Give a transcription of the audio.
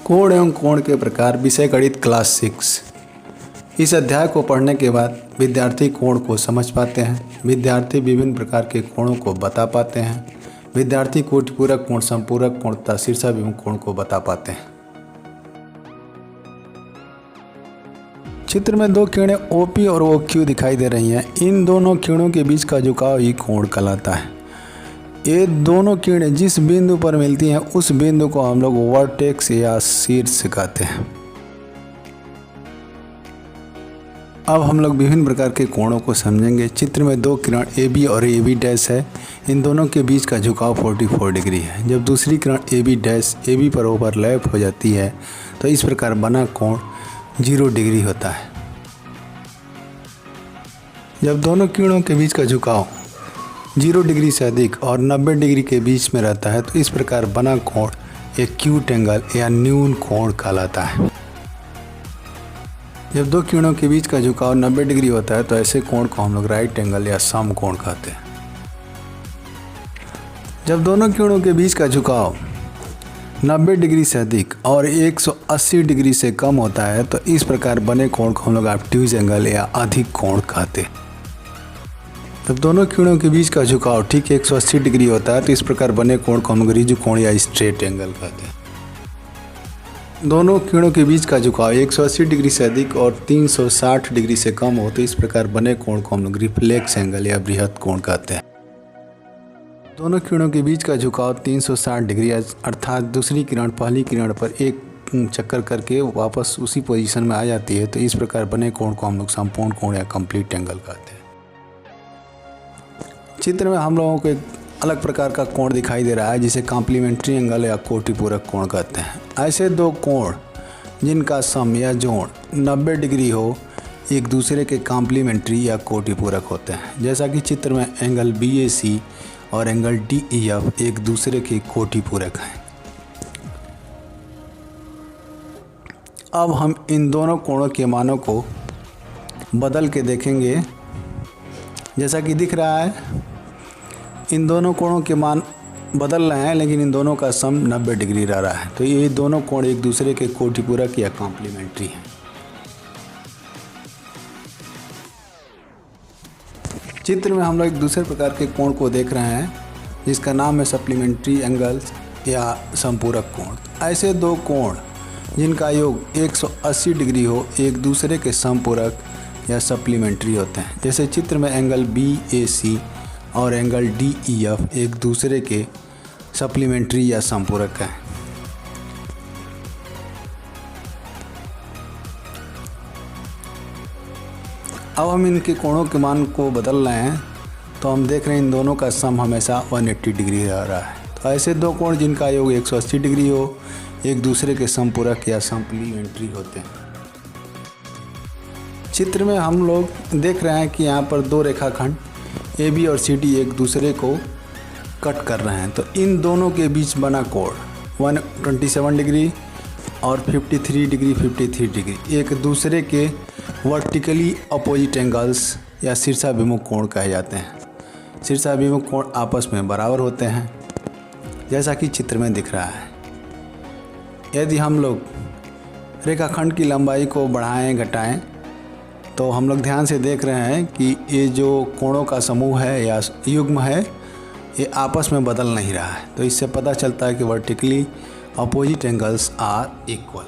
कोण एवं कोण के प्रकार विषय गणित क्लास 6। इस अध्याय को पढ़ने के बाद विद्यार्थी कोण को समझ पाते हैं। विद्यार्थी विभिन्न प्रकार के कोणों को बता पाते हैं। विद्यार्थी कोटिपूरक कोण, संपूरक कोण तथा शीर्षाभिमुख कोण को बता पाते हैं। चित्र में दो किरणें OP और OQ दिखाई दे रही हैं। इन दोनों किरणों के बीच का झुकाव ही कोण कहलाता है। ये दोनों किरणें जिस बिंदु पर मिलती हैं उस बिंदु को हम लोग वर्टेक्स या शीर्ष कहते हैं। अब हम लोग विभिन्न प्रकार के कोणों को समझेंगे। चित्र में दो किरण AB और AB डैश है। इन दोनों के बीच का झुकाव 44 डिग्री है। जब दूसरी किरण AB डैश AB पर ओवरलैप हो जाती है तो इस प्रकार बना कोण 0 डिग्री होता है। जब दोनों किरणों के बीच का झुकाव 0 डिग्री से अधिक और 90 डिग्री के बीच में रहता है तो इस प्रकार बना कोण एक एक्यूट एंगल या न्यून कोण कहलाता है। जब दो किरणों के बीच का झुकाव 90 डिग्री होता है तो ऐसे कोण को हम लोग राइट एंगल या सम कोण कहते हैं। जब दोनों किरणों के बीच का झुकाव 90 डिग्री से अधिक और 180 डिग्री से कम होता है तो इस प्रकार बने कोण को हम लोग ऑब्ट्यूज एंगल या अधिक कोण कहते हैं। जब दोनों किरणों के बीच का झुकाव ठीक 180 डिग्री होता है तो इस प्रकार बने कोण को हम लोग रिजु कोण या स्ट्रेट एंगल कहते हैं। दोनों किरणों के बीच का झुकाव 180 डिग्री से अधिक और 360 डिग्री से कम हो तो इस प्रकार बने कोण को हम लोग रिफ्लेक्स एंगल या बृहत कोण कहते हैं। दोनों किरणों के बीच का झुकाव 360 डिग्री अर्थात दूसरी किरण पहली किरण पर एक चक्कर करके वापस उसी पोजीशन में आ जाती है तो इस प्रकार बने कोण को हम लोग संपूर्ण कोण या कंप्लीट एंगल कहते हैं। चित्र में हम लोगों को एक अलग प्रकार का कोण दिखाई दे रहा है जिसे कॉम्प्लीमेंट्री एंगल या कोटिपूरक कोण कहते हैं। ऐसे दो कोण जिनका सम या जोड़ 90 डिग्री हो एक दूसरे के कॉम्प्लीमेंट्री या कोटिपूरक होते हैं। जैसा कि चित्र में एंगल BAC और एंगल DEF एक दूसरे के कोटिपूरक हैं। अब हम इन दोनों कोणों के मानों को बदल के देखेंगे। जैसा कि दिख रहा है इन दोनों कोणों के मान बदल रहे हैं लेकिन इन दोनों का सम 90 डिग्री रह रहा है तो ये दोनों कोण एक दूसरे के कोटिपूरक या कॉम्प्लीमेंट्री हैं। चित्र में हम लोग एक दूसरे प्रकार के कोण को देख रहे हैं जिसका नाम है सप्लीमेंट्री एंगल्स या संपूरक कोण। ऐसे दो कोण जिनका योग 180 डिग्री हो एक दूसरे के संपूरक या सप्लीमेंट्री होते हैं। जैसे चित्र में एंगल BAC और एंगल DEF एक दूसरे के सप्लीमेंट्री या संपूरक हैं। अब हम इनके कोणों के मान को बदल रहे हैं तो हम देख रहे हैं इन दोनों का सम हमेशा 180 डिग्री रह रहा है। तो ऐसे दो कोण जिनका योग 180 डिग्री हो एक दूसरे के संपूरक या सप्लीमेंट्री होते हैं। चित्र में हम लोग देख रहे हैं कि यहाँ पर दो रेखाखंड AB और CD एक दूसरे को कट कर रहे हैं तो इन दोनों के बीच बना कोण 127 डिग्री और 53 डिग्री एक दूसरे के वर्टिकली अपोजिट एंगल्स या शीर्षाभिमुख कोण कहे जाते हैं। शीर्षाभिमुख कोण आपस में बराबर होते हैं जैसा कि चित्र में दिख रहा है। यदि हम लोग रेखाखंड की लंबाई को बढ़ाएं घटाएं तो हम लोग ध्यान से देख रहे हैं कि ये जो कोणों का समूह है या युग्म है ये आपस में बदल नहीं रहा है तो इससे पता चलता है कि vertically opposite angles are equal.